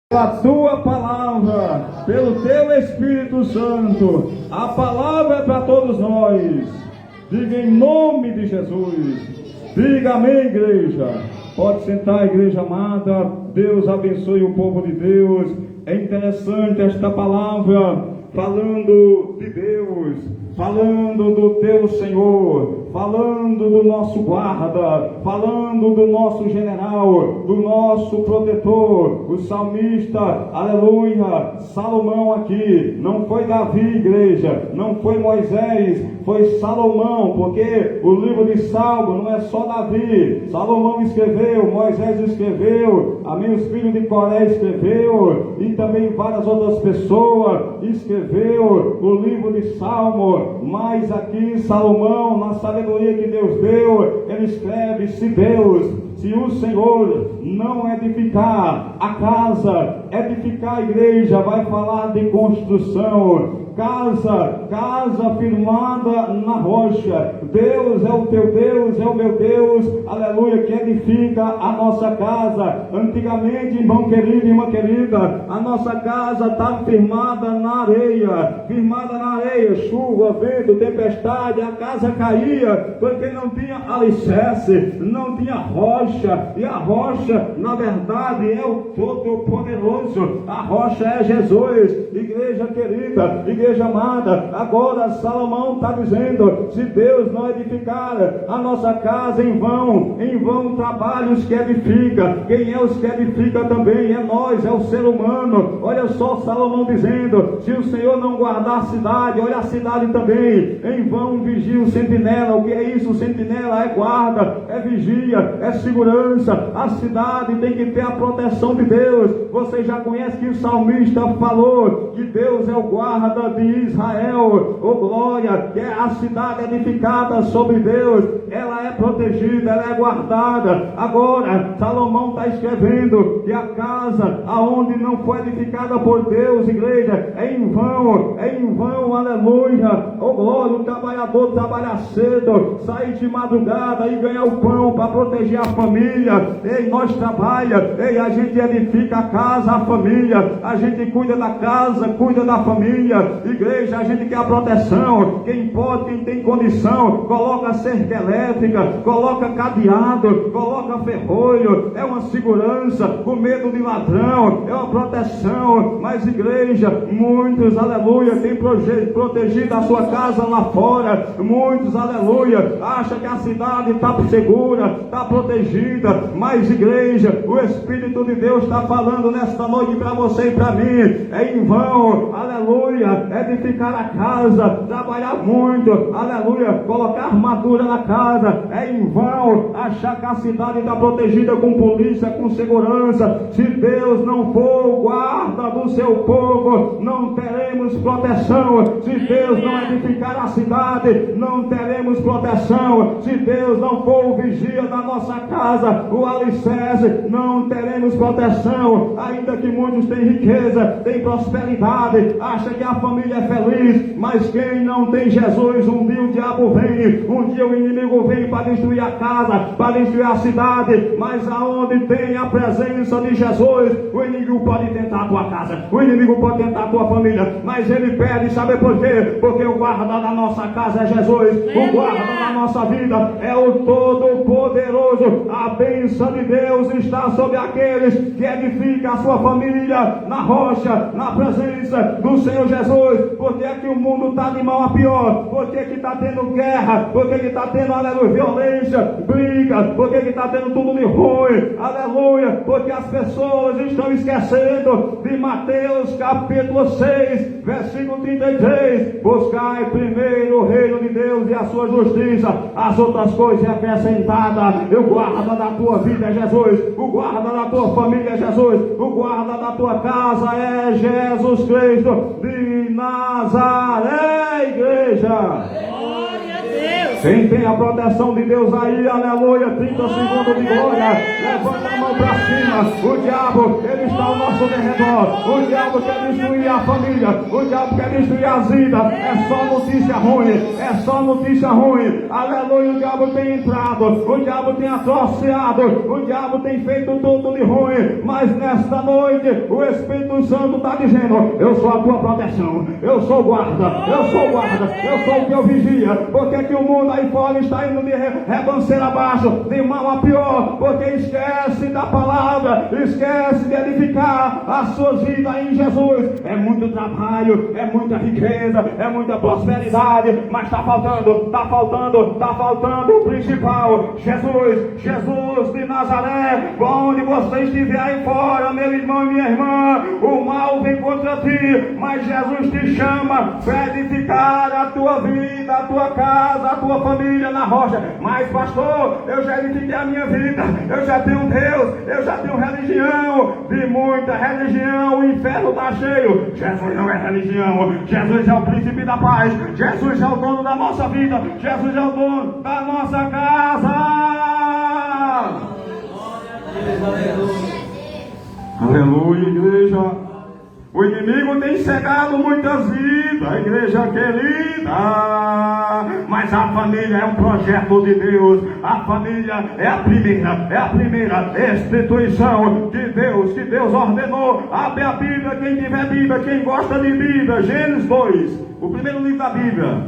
Pela tua palavra, pelo teu Espírito Santo, a palavra é para todos nós. Diga em nome de Jesus. Diga amém, igreja. Pode sentar, igreja amada. Deus abençoe o povo de Deus. É interessante esta palavra falando de Deus, falando do teu Senhor, falando do nosso guarda, falando do nosso general, do nosso protetor, o salmista, aleluia, Salomão aqui, não foi Davi, igreja, não foi Moisés, foi Salomão, porque o livro de Salmo não é só Davi, Salomão escreveu, Moisés escreveu, amém, os filhos de Coré escreveu, e também várias outras pessoas escreveu o livro de Salmo, mas aqui Salomão, na sabedoria que Deus deu, ele escreve: se o Senhor não edificar a casa, edificar a igreja, vai falar de construção. Casa firmada na rocha. Deus é o teu Deus, é o meu Deus, aleluia, que edifica a nossa casa. Antigamente, irmão querido, irmã querida, a nossa casa está firmada na areia, chuva, vento, tempestade, a casa caía, porque não tinha alicerce, não tinha rocha, e a rocha, na verdade, é o Todo-Poderoso, a rocha é Jesus. Igreja querida, igreja amada, agora Salomão está dizendo: se Deus não edificar a nossa casa, em vão trabalhos que edifica. Quem é os que edifica também? É nós, é o ser humano. Olha só Salomão dizendo: se o Senhor não guardar a cidade, olha a cidade também, em vão vigia o sentinela. O que é isso? Sentinela é guarda, é vigia, é segurança. A cidade tem que ter a proteção de Deus. Você já conhece que o salmista falou que Deus é o guarda de Israel, oh glória, que é a cidade edificada sobre Deus, ela é protegida, ela é guardada. Agora Salomão está escrevendo que a casa aonde não foi edificada por Deus, igreja, é em vão, aleluia, oh glória. O trabalhador trabalha cedo, sair de madrugada e ganhar o pão para proteger a família. Ei, nós trabalha, ei, a gente edifica a casa, a família, a gente cuida da casa, cuida da família. Igreja, a gente quer a proteção. Quem pode, quem tem condição, coloca cerca elétrica, coloca cadeado, coloca ferrolho, é uma segurança. Com medo de ladrão, é uma proteção. Mas igreja, muitos, aleluia, tem protegido a sua casa lá fora. Muitos, aleluia, acham que a cidade está segura, está protegida. Mas igreja, o Espírito de Deus está falando nesta noite para você e para mim: é em vão, aleluia, edificar a casa, trabalhar muito, aleluia, colocar armadura na casa, é em vão achar que a cidade está protegida com polícia, com segurança. Se Deus não for o guarda do seu povo, não teremos proteção. Se Deus não edificar a cidade, não teremos proteção. Se Deus não for o vigia da nossa casa, o alicerce, não teremos proteção. Ainda que muitos têm riqueza, têm prosperidade, acha que a família é feliz, mas quem não tem Jesus, um dia o diabo vem, um dia o inimigo vem para destruir a casa, para destruir a cidade. Mas aonde tem a presença de Jesus, o inimigo pode tentar a tua casa, o inimigo pode tentar a tua família, mas ele pede, sabe por quê? Porque o guarda da nossa casa é Jesus, o guarda da nossa vida é o Todo-Poderoso. A bênção de Deus está sobre aqueles que edificam a sua família na rocha, na presença do Senhor Jesus. Porque é que o mundo está de mal a pior? Porque que está tendo guerra? Porque que está tendo, aleluia, violência, briga? Porque que está tendo tudo de ruim? Aleluia, porque as pessoas estão esquecendo de Mateus capítulo 6, versículo 33. Buscai primeiro o reino de Deus e a sua justiça, as outras coisas é acrescentada. O guarda da tua vida é Jesus, o guarda da tua família é Jesus, o guarda da tua casa é Jesus Cristo de Nazaré, igreja. Quem tem a proteção de Deus aí, aleluia, 30 segundos de glória, levanta a mão para cima. O diabo, ele está ao nosso derredor. O diabo quer destruir a família, o diabo quer destruir as vidas. É só notícia ruim, é só notícia ruim. aleluia, o diabo tem entrado, o diabo tem atrociado, o diabo tem feito tudo de ruim, mas nesta noite o Espírito Santo está dizendo: eu sou a tua proteção, eu sou guarda, eu sou guarda, eu sou o teu vigia. Porque que o mundo aí fora está indo de rebanceira abaixo, de mal a pior, porque esquece da palavra, esquece de edificar as suas vidas em Jesus. É muito trabalho, é muita riqueza, é muita prosperidade, mas está faltando o principal: Jesus de Nazaré. Onde você estiver aí fora, meu irmão e minha irmã, o mal vem contra ti, mas Jesus te chama para edificar a tua vida, a tua casa, a tua família na rocha. Mas pastor, eu já edifiquei a minha vida, eu já tenho Deus, eu já tenho religião. De muita religião o inferno está cheio. Jesus não é religião, Jesus é o príncipe da paz, Jesus é o dono da nossa vida, Jesus é o dono da nossa casa. Aleluia, igreja. O inimigo tem cegado muitas vidas, a igreja querida, mas a família é um projeto de Deus. A família é a primeira instituição que Deus ordenou. Abre a Bíblia, quem tiver Bíblia, quem gosta de Bíblia, Gênesis 2, o primeiro livro da Bíblia,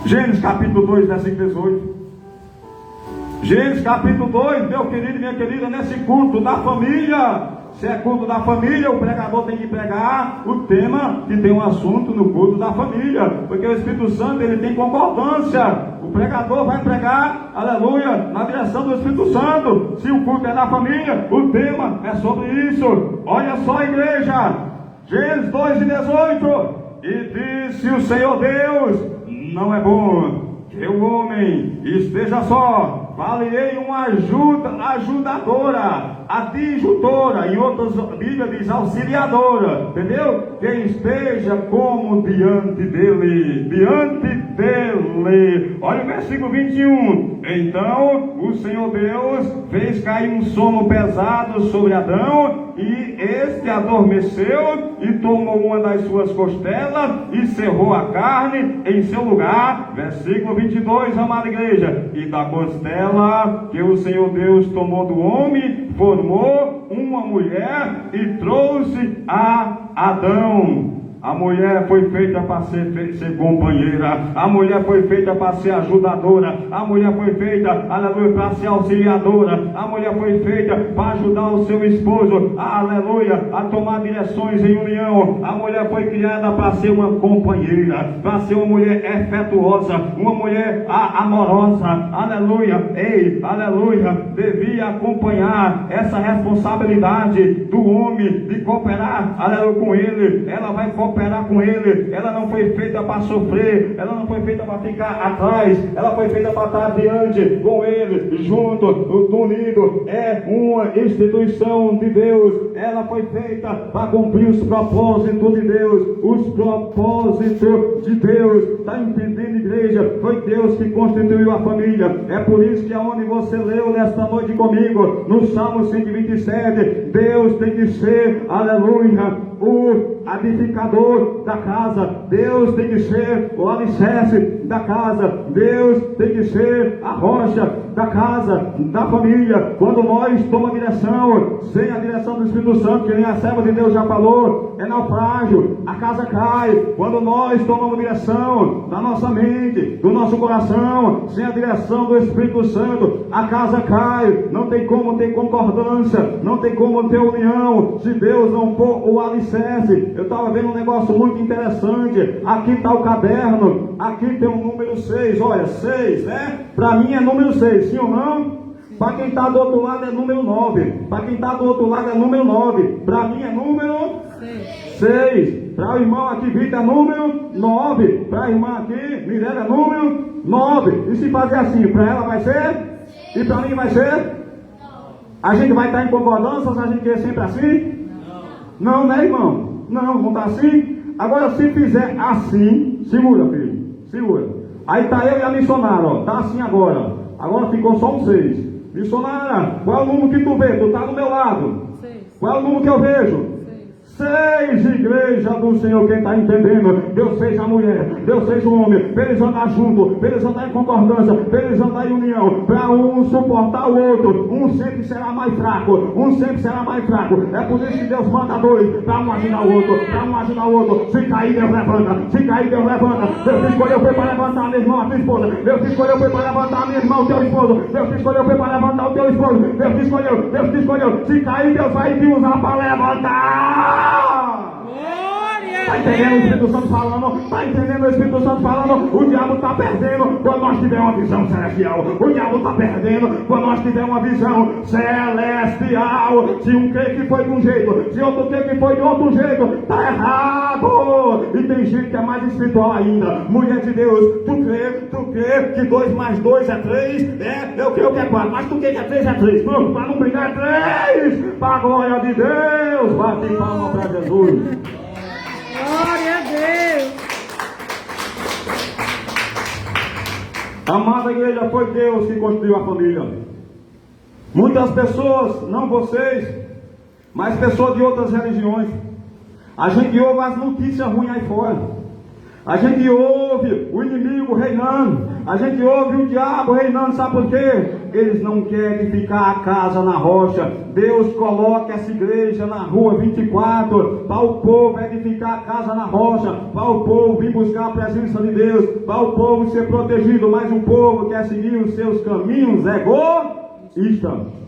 Gênesis capítulo 2, versículo 18. Gênesis capítulo 2, meu querido e minha querida, nesse culto da família. Se é culto da família, o pregador tem que pregar o tema que tem um assunto no culto da família, porque o Espírito Santo, ele tem concordância. O pregador vai pregar, aleluia, na direção do Espírito Santo. Se o culto é da família, o tema é sobre isso. Olha só, igreja, Gênesis 2:18. E disse o Senhor Deus: não é bom que o homem esteja só, falei uma ajudadora, adjutora, em outras Bíblias diz auxiliadora, entendeu? Que esteja como diante dele. Olha o versículo 21. Então o Senhor Deus fez cair um sono pesado sobre Adão, e este adormeceu e tomou uma das suas costelas e cerrou a carne em seu lugar. Versículo 22, amada igreja. E da costela que o Senhor Deus tomou do homem, formou uma mulher e trouxe a Adão. A mulher foi feita para ser companheira, a mulher foi feita para ser ajudadora, a mulher foi feita, aleluia, para ser auxiliadora, a mulher foi feita para ajudar o seu esposo, aleluia, a tomar direções em união. A mulher foi criada para ser uma companheira, para ser uma mulher efetuosa, uma mulher amorosa, aleluia, aleluia, devia acompanhar essa responsabilidade do homem de cooperar, aleluia, com ele. Ela vai cooperar com ele. Ela não foi feita para sofrer, ela não foi feita para ficar atrás, ela foi feita para estar adiante com ele, junto, unido. É uma instituição de Deus. Ela foi feita para cumprir os propósitos de Deus. Os propósitos de Deus. Está entendendo, igreja? Foi Deus que constituiu a família. É por isso que aonde você leu nesta noite comigo, no Salmo 127, Deus tem que ser, aleluia, o edificador da casa. Deus tem que ser o alicerce da casa. Deus tem que ser a rocha da casa, da família. Quando nós tomamos direção, sem a direção do Espírito Santo, que nem a serva de Deus já falou, é naufrágio, a casa cai. Quando nós tomamos direção da nossa mente, do nosso coração, sem a direção do Espírito Santo, a casa cai. Não tem como ter concordância, não tem como ter união, se Deus não pôr o alicerce. Eu estava vendo um negócio muito interessante. Aqui está o caderno, aqui tem o número 6, olha, 6, né? Para mim é número 6, sim ou não? Para quem está do outro lado é número 9. Para quem está do outro lado é número 9. Para mim é número 6. Para o irmão aqui, Vitor, é número 9. Para a irmã aqui, Mirella, é número 9. E se fazer assim, para ela vai ser? E para mim vai ser? A gente vai estar em concordância se a gente quer sempre assim? Não, né, irmão? Não, vamos estar assim? Agora, se fizer assim, segura, filho, segura. Aí está eu e a missionária, ó. Está assim agora. Agora ficou só um 6. Missionária, qual é o número que tu vê? Tu está do meu lado. 6. Qual é o número que eu vejo? Seja igreja do Senhor, quem está entendendo? Deus seja a mulher, Deus seja o homem, para eles andar junto, para eles andar em concordância, para eles andar em união, para um suportar o outro. Um sempre será mais fraco, um sempre será mais fraco. É por isso que Deus manda dois, para um ajudar o outro, para um ajudar o outro. Se cair, Deus levanta, se cair, Deus levanta. Deus te escolheu foi para levantar a minha irmã, a tua esposa. Deus te escolheu foi para levantar a minha irmã, o teu esposo. Deus te escolheu foi para levantar o teu esposo. Deus te escolheu, Deus te escolheu. Se cair, Deus vai te usar para levantar. Está entendendo o Espírito Santo falando? Está entendendo o Espírito Santo falando? O diabo está perdendo quando nós tivermos uma visão celestial. O diabo está perdendo quando nós tivermos uma visão celestial. Se um crê que foi de um jeito, se outro crê que foi de outro jeito, está errado. E tem gente que é mais espiritual ainda. Mulher de Deus, tu crê que 2 mais 2 é 3? Eu creio que é 4, mas tu crê que é 3 é 3. Pronto, para não brigar é 3. Para a glória de Deus, bate palma para Jesus. Glória a Deus. Amada igreja, foi Deus que construiu a família. Muitas pessoas, não vocês, mas pessoas de outras religiões, a gente ouve as notícias ruins aí fora. A gente ouve o inimigo reinando. A gente ouve o diabo reinando. Sabe por quê? Eles não querem ficar a casa na rocha. Deus coloca essa igreja na rua 24 para o povo edificar a casa na rocha, para o povo vir buscar a presença de Deus, para o povo ser protegido. Mas o povo quer seguir os seus caminhos egoístas.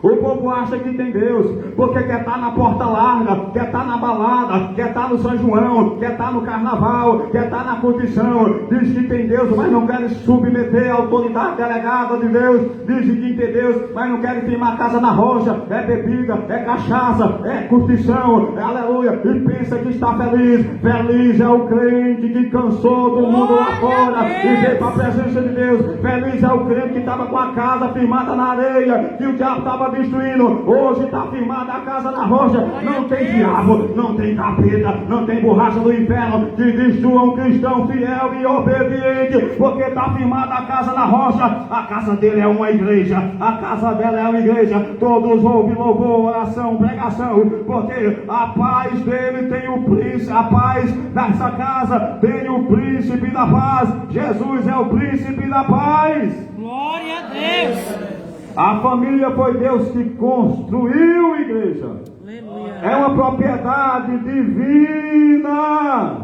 O povo acha que tem Deus, porque quer estar na porta larga, quer estar na balada, quer estar no São João, quer estar no carnaval, quer estar na curtição. Diz que tem Deus, mas não quer submeter a autoridade delegada de Deus. Diz que tem Deus, mas não quer firmar a casa na rocha. É bebida, é cachaça, é curtição, é aleluia. E pensa que está feliz. Feliz é o crente que cansou do mundo lá fora e veio para a presença de Deus. Feliz é o crente que estava com a casa firmada na areia, que o diabo estava destruindo. Hoje está firmada a casa na rocha. Não tem diabo, não tem capeta, não tem borracha do inferno que destrua um cristão fiel e obediente, porque está firmada a casa na rocha. A casa dele é uma igreja, a casa dela é uma igreja. Todos ouvem louvor, oração, pregação, porque a paz dele tem o príncipe, a paz dessa casa tem o príncipe da paz. Jesus é o príncipe da paz. Glória a Deus. A família foi Deus que construiu a igreja. Aleluia. É uma propriedade divina.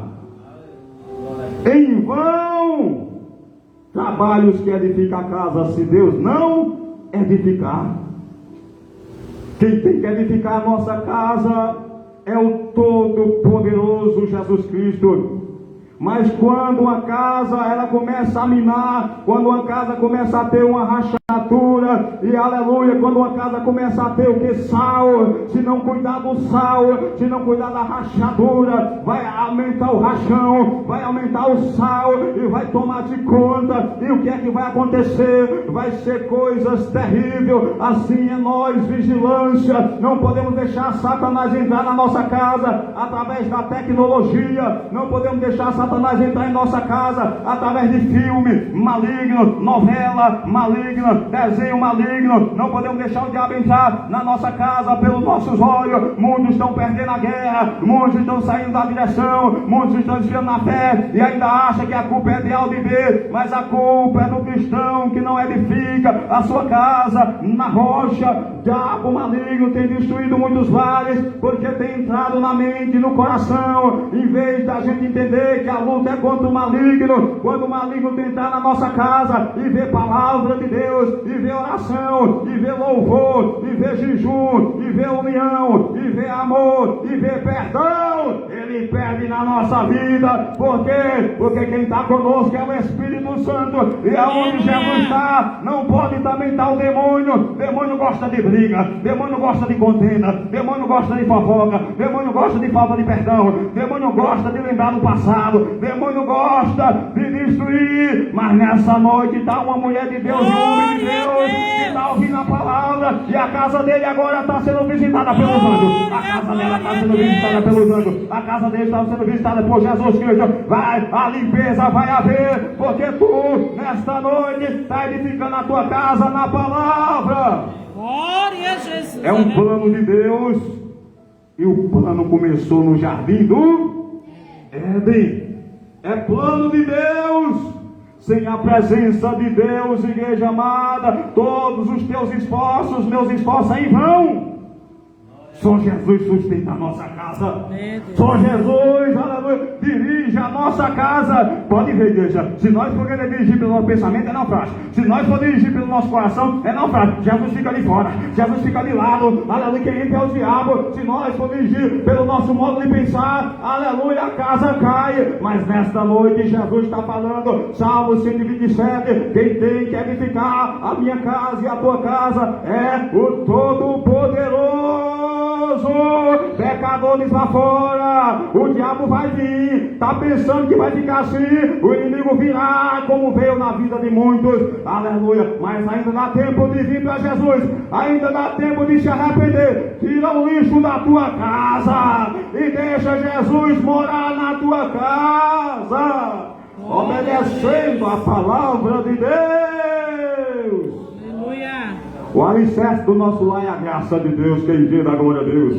Em vão trabalhos que edificam a casa, se Deus não edificar. Quem tem que edificar a nossa casa é o Todo-Poderoso Jesus Cristo. Mas quando uma casa ela começa a minar, quando uma casa começa a ter uma rachadura, e aleluia, quando uma casa começa a ter o que? Sal, se não cuidar do sal, se não cuidar da rachadura, vai aumentar o rachão, vai aumentar o sal e vai tomar de conta. E o que é que vai acontecer? Vai ser coisas terríveis. Assim é nós, vigilância. Não podemos deixar Satanás entrar na nossa casa através da tecnologia. Não podemos deixar Satanás entrar em nossa casa através de filme maligno, novela maligna, desenho maligno. Não podemos deixar o diabo entrar na nossa casa pelos nossos olhos. Muitos estão perdendo a guerra, muitos estão saindo da direção, muitos estão desviando na fé e ainda acham que a culpa é de A ou de B, mas a culpa é do cristão que não edifica a sua casa na rocha. O diabo maligno tem destruído muitos lares porque tem entrado na mente e no coração, em vez da gente entender que a luta é contra o maligno. Quando o maligno entrar na nossa casa e ver palavra de Deus, e ver oração, e ver louvor, e ver jejum, e ver união, e ver amor, e ver perdão, ele perde na nossa vida. Por quê? Porque quem está conosco é o Espírito Santo, e aonde Jesus está, não pode também estar o demônio. Demônio gosta de briga, demônio gosta de contenda, demônio gosta de fofoca, demônio gosta de falta de perdão, demônio gosta de lembrar do passado, demônio gosta de destruir. Mas nessa noite está uma mulher de Deus e um homem de Deus que está ouvindo a palavra, e a casa dele agora está sendo visitada pelos anjos. A casa dela está sendo visitada pelos anjos. A casa dele está sendo visitada por Jesus Cristo. Vai, a limpeza vai haver, porque tu nesta noite está edificando a tua casa na palavra. Glória a Jesus. É um plano de Deus. E o plano começou no jardim do Éden. É plano de Deus. Sem a presença de Deus, igreja amada, todos os teus esforços, meus esforços, é em vão. Só Jesus sustenta a nossa casa. Só Jesus, aleluia, dirige a nossa casa. Pode ver, igreja, se nós for querer dirigir pelo nosso pensamento, é naufrágio. Se nós for dirigir pelo nosso coração, é naufrágio. Jesus fica ali fora, Jesus fica ali lado, aleluia, quem entra é o diabo. Se nós for dirigir pelo nosso modo de pensar, aleluia, a casa cai. Mas nesta noite Jesus está falando, Salmo 127, quem tem que edificar a minha casa e a tua casa é o Todo-Poderoso. Pecadores lá fora, o diabo vai vir, está pensando que vai ficar assim, o inimigo virá como veio na vida de muitos, aleluia, mas ainda dá tempo de vir para Jesus, ainda dá tempo de se arrepender. Tira o lixo da tua casa e deixa Jesus morar na tua casa, obedecendo a palavra de Deus. O alicerce do nosso lar é a graça de Deus, quem crê da glória a Deus.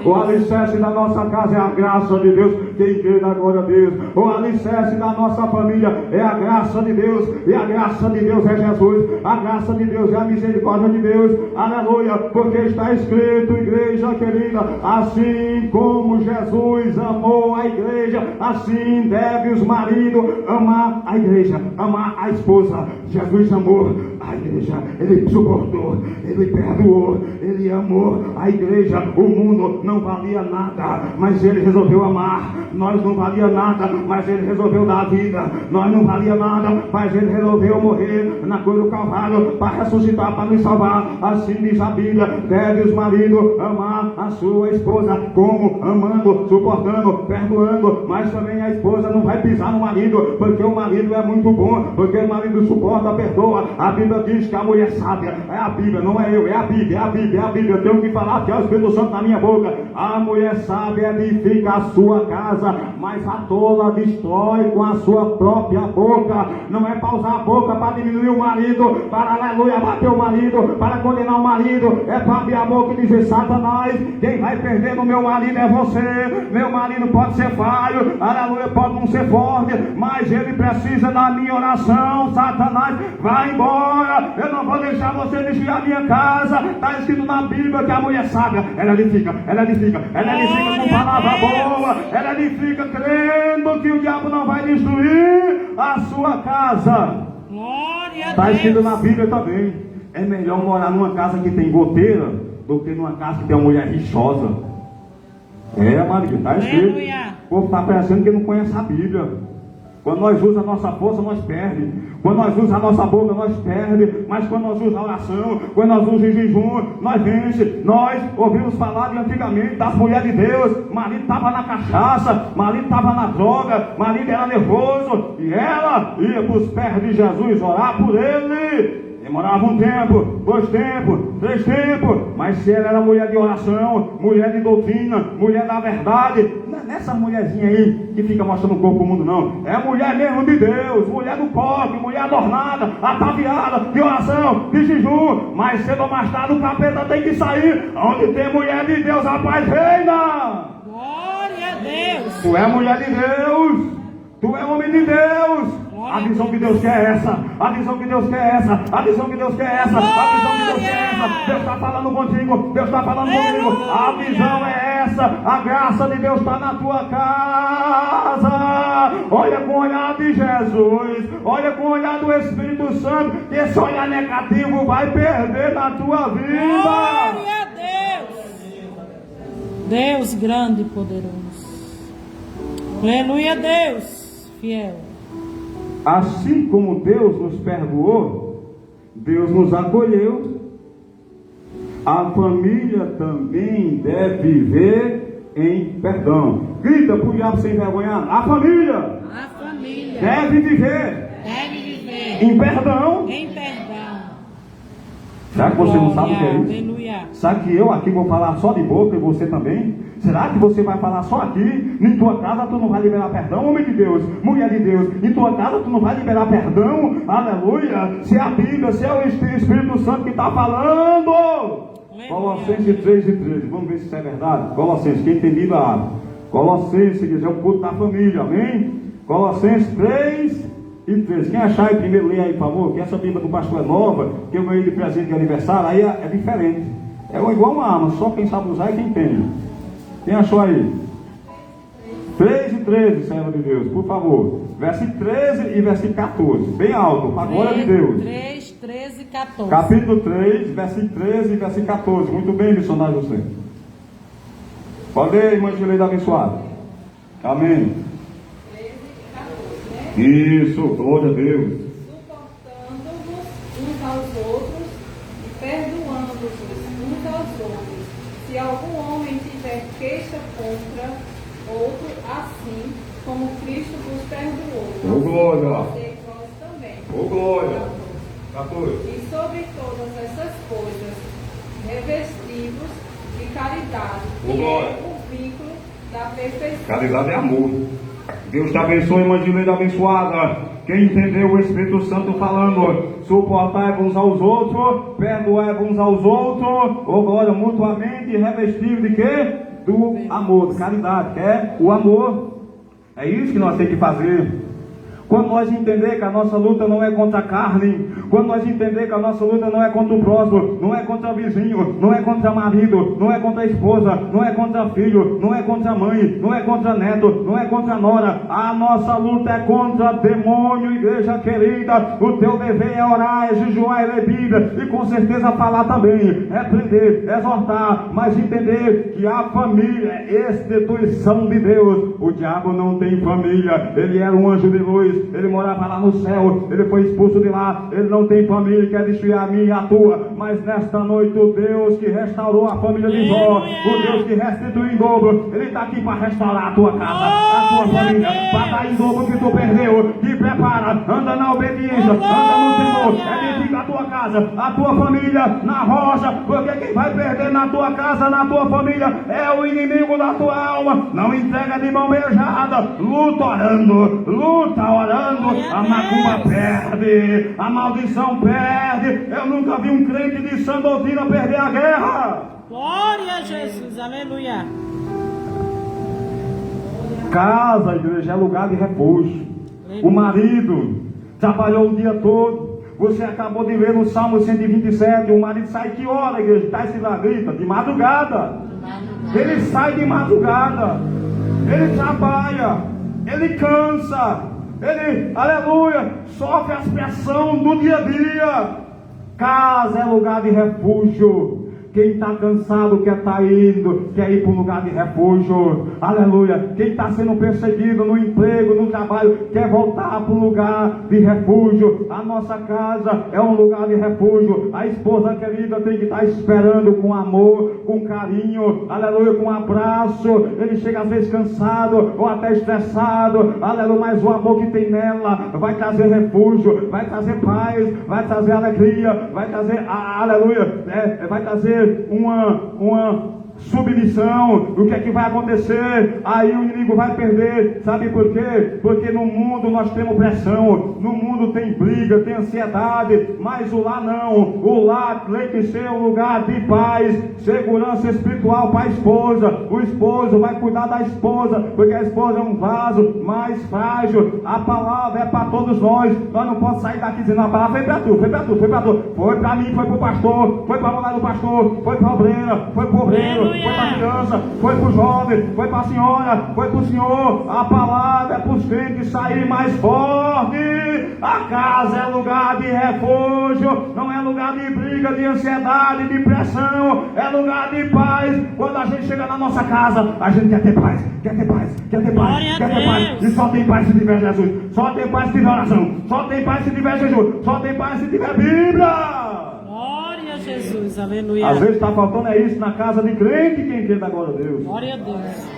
O alicerce da nossa casa é a graça de Deus, quem crê da glória a Deus. O alicerce da nossa família é a graça de Deus, e a graça de Deus é Jesus. A graça de Deus é a misericórdia de Deus, aleluia, porque está escrito, igreja querida, assim como Jesus amou a igreja, assim deve os maridos amar a igreja, amar a esposa. Jesus amou a igreja, ele suportou, ele perdoou, ele amou a igreja. O mundo não valia nada, mas ele resolveu amar. Nós não valia nada, mas ele resolveu dar a vida. Nós não valia nada, mas ele resolveu morrer na cruz do Calvário para ressuscitar, para nos salvar. Assim diz a Bíblia, deve os maridos amar a sua esposa, como? Amando, suportando, perdoando. Mas também a esposa não vai pisar no marido, porque o marido é muito bom, porque o marido suporta, perdoa. A Bíblia diz que a mulher sábia é a Bíblia, não é eu, é a Bíblia, é a Bíblia, é a Bíblia. Eu tenho que falar que é o Espírito Santo na minha boca. A mulher sábia edifica a sua casa, mas a tola destrói com a sua própria boca. Não é para usar a boca para diminuir o marido, para, aleluia, bater o marido, para condenar o marido. É para abrir a boca e dizer, Satanás, quem vai perder no meu marido é você. Meu marido pode ser falho, aleluia, pode não ser forte, mas ele precisa da minha oração. Satanás, vai embora, eu não vou deixar você destruir a minha casa. Está escrito na Bíblia que a mulher sábia, ela edifica com palavra boa, ela edifica crendo que o diabo não vai destruir a sua casa. Está escrito na Bíblia também, é melhor morar numa casa que tem goteira do que numa casa que tem uma mulher rixosa. É, Maria, está escrito. O povo está pensando que não conhece a Bíblia. Quando nós usamos a nossa força, nós perdemos. Quando nós usamos a nossa boca, nós perdemos. Mas quando nós usamos a oração, quando nós usamos o jejum, nós vencemos. Nós ouvimos falar de antigamente das mulheres de Deus. Marido estava na cachaça, marido estava na droga, marido era nervoso, e ela ia para os pés de Jesus orar por ele. Demorava um tempo, 2 tempos, 3 tempos, mas se ela era mulher de oração, mulher de doutrina, mulher da verdade, não é nessa mulherzinha aí que fica mostrando o corpo do mundo, não. É mulher mesmo de Deus, mulher do pobre, mulher adornada, ataviada, de oração, de jejum. Mas cedo ou mais tarde o capeta tem que sair. Onde tem mulher de Deus, a paz reina. Glória a Deus. Tu é mulher de Deus, tu é homem de Deus. A visão que Deus quer é essa. A visão que Deus quer é essa. A visão que Deus quer é essa. A visão que Deus quer é essa. Deus está falando contigo. Deus está falando comigo. A visão é essa. A graça de Deus está na tua casa. Olha com o olhar de Jesus. Olha com o olhar do Espírito Santo. Esse olhar negativo vai perder na tua vida. Glória a Deus. Deus grande e poderoso. Aleluia, Deus fiel. Assim como Deus nos perdoou, Deus nos acolheu. A família também deve viver em perdão. Grita para o diabo sem vergonha. A família deve viver em perdão. Será que você não sabe o que é isso? Aleluia. Sabe que eu aqui vou falar só de boca e você também? Será que você vai falar só aqui? Em tua casa tu não vai liberar perdão, homem de Deus, mulher de Deus? Em tua casa tu não vai liberar perdão? Aleluia! Se é a Bíblia, se é o Espírito Santo que está falando. Colossenses 3:13. Vamos ver se isso é verdade. Colossenses, quem tem Bíblia abre. Colossenses, que é o culto da família, amém? Colossenses 3:13. Quem achar aí primeiro, lê aí, por favor, que essa Bíblia do pastor é nova, que eu ganhei de presente de aniversário, aí é diferente. É igual uma arma, só quem sabe usar é quem tem. Quem achou aí? 3:13, servo de Deus, por favor. Versículo 13 e versículo 14. Bem alto, para a glória de Deus. 3, 13 e 14. Capítulo 3, versículo 13 e versículo 14. Muito bem, missionário você. Pode ler, irmã Gileida abençoada. Amém. 13 e 14, né? Isso, glória a Deus. Suportando-vos uns aos outros e perdoando-vos uns aos outros. Se algum homem tiver queixa contra outro, assim como Cristo vos perdoou. Ô glória. Vós também. Ô glória. 14. E sobre todas essas coisas, revestivos de caridade, Ô, que glória. é o vínculo da perfeição. Caridade é amor. Deus te abençoe, irmã Gileida abençoada. Quem entendeu o Espírito Santo falando, suportai uns aos outros, perdoai uns aos outros, ô glória, mutuamente, revestido de quê? Do amor, de caridade, que é o amor. É isso que nós temos que fazer. Quando nós entender que a nossa luta não é contra a carne, quando nós entender que a nossa luta não é contra o próximo, não é contra o vizinho, não é contra marido, não é contra a esposa, não é contra filho, não é contra a mãe, não é contra neto, não é contra a nora, a nossa luta é contra demônio, igreja querida. O teu dever é orar, é jejuar, é ler Bíblia e com certeza falar também, repreender, exortar, mas entender que a família é instituição de Deus. O diabo não tem família, ele era um anjo de luz, ele morava lá no céu, ele foi expulso de lá, ele não tem família, quer destruir a minha e a tua, mas nesta noite o Deus que restaurou a família de Jó, o Deus que restituiu em dobro, ele está aqui para restaurar a tua casa, a tua família, para dar em dobro o que tu perdeu. Te prepara, anda na obediência, anda no temor, edifica a tua casa, a tua família na rocha, porque quem vai perder na tua casa, na tua família, é o inimigo da tua alma. Não entrega de mão beijada, luta orando, luta orando, a macumba perde, a maldição perde. Eu nunca vi um crente de sã doutrina perder a guerra. Glória a Jesus, aleluia. Casa, igreja, é lugar de repouso. O marido trabalhou o dia todo. Você acabou de ler no Salmo 127, o marido sai que hora, igreja? Está esse lá, grita, de madrugada. Ele sai de madrugada, ele trabalha, ele cansa, ele, aleluia, sofre as pressões do dia a dia. Casa é lugar de refúgio. Quem está cansado quer estar indo, quer ir para um lugar de refúgio, aleluia. Quem está sendo perseguido no emprego, no trabalho, quer voltar para um lugar de refúgio. A nossa casa é um lugar de refúgio. A esposa querida tem que estar esperando com amor, com carinho, aleluia, com um abraço. Ele chega às vezes cansado ou até estressado, aleluia, mas o amor que tem nela vai trazer refúgio, vai trazer paz, vai trazer alegria, vai trazer, aleluia, vai trazer uma submissão. O que é que vai acontecer? Aí o inimigo vai perder. Sabe por quê? Porque no mundo nós temos pressão, no mundo tem briga, tem ansiedade, mas o lar não. O lar tem que ser um lugar de paz, segurança espiritual para a esposa. O esposo vai cuidar da esposa, porque a esposa é um vaso mais frágil. A palavra é para todos nós. Nós não podemos sair daqui dizendo: a palavra foi para tu, foi para tu, foi para tu, foi para mim, foi para o pastor, foi para a mulher do pastor, foi para a obreira, foi para o obreiro, foi para a criança, foi para o jovem, foi para a senhora, foi para o senhor. A palavra é para os crentes sair mais forte. A casa é lugar de refúgio, não é lugar de briga, de ansiedade, de pressão, é lugar de paz. Quando a gente chega na nossa casa, a gente quer ter paz, quer ter paz, quer ter paz, quer ter paz. E só tem paz se tiver Jesus, só tem paz se tiver oração, só tem paz se tiver jejum, só tem paz se tiver Bíblia. Jesus, aleluia. Às vezes está faltando isso na casa de crente. Quem crê da glória a Deus? Glória a Deus.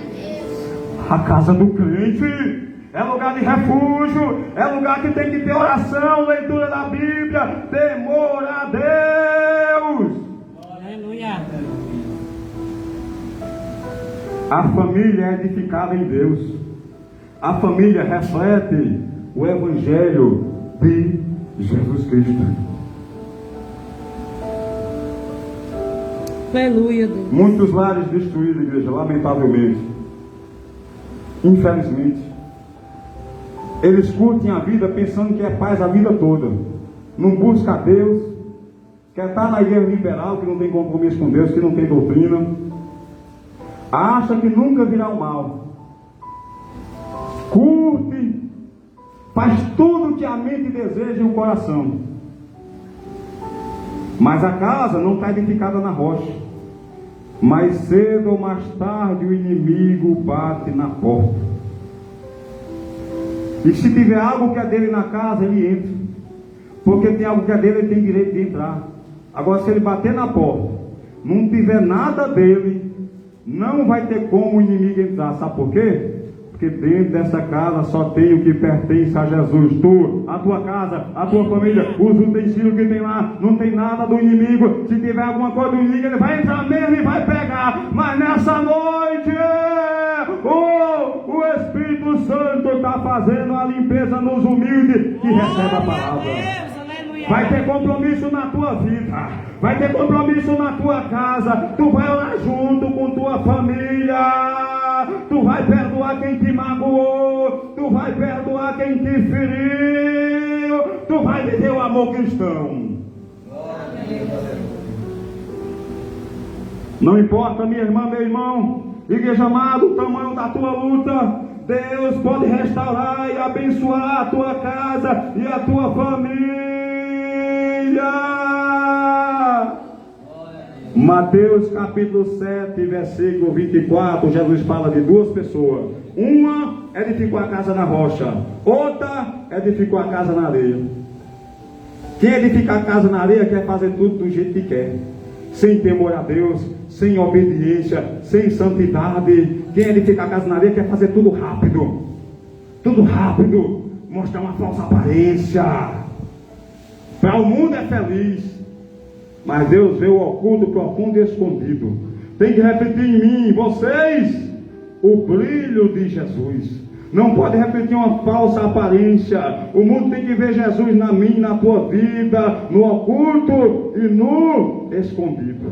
A casa do crente é lugar de refúgio, é lugar que tem que ter oração, leitura da Bíblia, temor a Deus. Aleluia. A família é edificada em Deus. A família reflete o Evangelho de Jesus Cristo. Aleluia, Deus. Muitos lares destruídos, igreja, lamentavelmente. Infelizmente. Eles curtem a vida pensando que é paz a vida toda. Não busca a Deus. Quer estar na igreja liberal, que não tem compromisso com Deus, que não tem doutrina. Acha que nunca virá o mal. Curte. Faz tudo que a mente deseja e o coração. Mas a casa não está edificada na rocha. Mais cedo ou mais tarde o inimigo bate na porta. E se tiver algo que é dele na casa, ele entra. Porque tem algo que é dele, ele tem direito de entrar. Agora, se ele bater na porta, não tiver nada dele, não vai ter como o inimigo entrar. Sabe por quê? Porque dentro dessa casa só tem o que pertence a Jesus. Tu, a tua casa, a tua família, os utensílios que tem lá, não tem nada do inimigo. Se tiver alguma coisa do inimigo, ele vai entrar mesmo e vai pegar. Mas nessa noite, o Espírito Santo está fazendo a limpeza nos humildes que recebem a palavra. Vai ter compromisso na tua vida. Vai ter compromisso na tua casa. Tu vai orar junto com tua família. Tu vai perdoar quem te magoou. Tu vai perdoar quem te feriu. Tu vai viver o amor cristão. Não importa, minha irmã, meu irmão, igreja amada, o tamanho da tua luta, Deus pode restaurar e abençoar a tua casa e a tua família. Mateus capítulo 7, versículo 24, Jesus fala de duas pessoas. Uma edificou a casa na rocha, outra edificou a casa na areia. Quem edifica a casa na areia quer fazer tudo do jeito que quer, sem temor a Deus, sem obediência, sem santidade. Quem edifica a casa na areia quer fazer tudo rápido, mostrar uma falsa aparência. Para o mundo é feliz, mas Deus vê o oculto, profundo e escondido. Tem que repetir em mim, vocês, o brilho de Jesus. Não pode repetir uma falsa aparência. O mundo tem que ver Jesus na minha, na tua vida, no oculto e no escondido.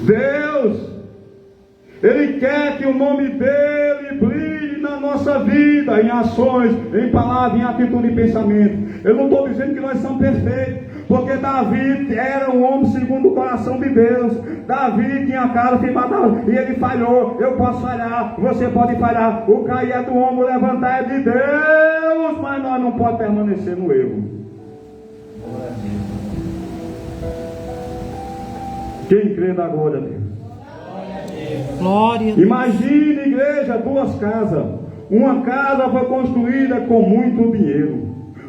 Deus, Ele quer que o nome dEle brilhe na nossa vida, em ações, em palavras, em atitude e pensamento. Eu não estou dizendo que nós somos perfeitos, porque Davi era um homem segundo o coração de Deus. Davi tinha cara firmada e ele falhou. Eu posso falhar, você pode falhar. O cair é do homem, o levantar é de Deus, mas nós não podemos permanecer no erro. Quem crê da glória a Deus? Glória. Imagine, igreja, duas casas. Uma casa foi construída com muito dinheiro.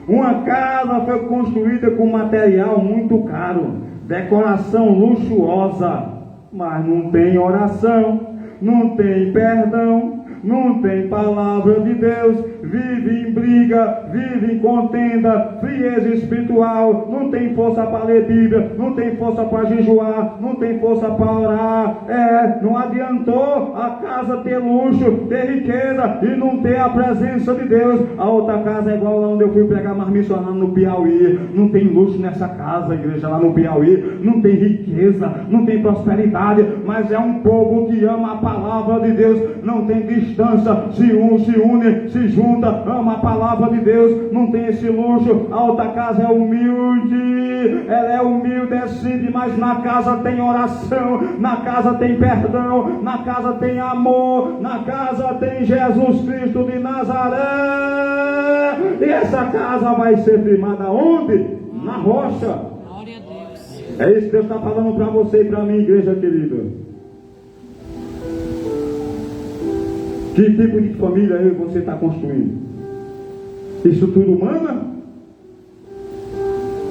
Uma casa foi construída com material muito caro, decoração luxuosa, mas não tem oração, não tem perdão, não tem palavra de Deus, vive em briga, vive em contenda, frieza espiritual, não tem força para ler Bíblia, não tem força para jejuar, não tem força para orar. Não adiantou a casa ter luxo, ter riqueza e não ter a presença de Deus. A outra casa é igual lá onde eu fui pregar mais missionário no Piauí. Não tem luxo nessa casa, igreja lá no Piauí, não tem riqueza, não tem prosperidade, mas é um povo que ama a palavra de Deus, não tem distância, se une, se junta, ama a palavra de Deus, não tem esse luxo. A outra casa é humilde, ela é humilde, é simples, mas na casa tem oração, na casa tem perdão, na casa tem amor, na casa tem Jesus Cristo de Nazaré. E essa casa vai ser firmada onde? Na rocha. Glória a Deus. É isso que Deus está falando para você e para mim, igreja querida. Que tipo de família eu e você está construindo? Estrutura humana?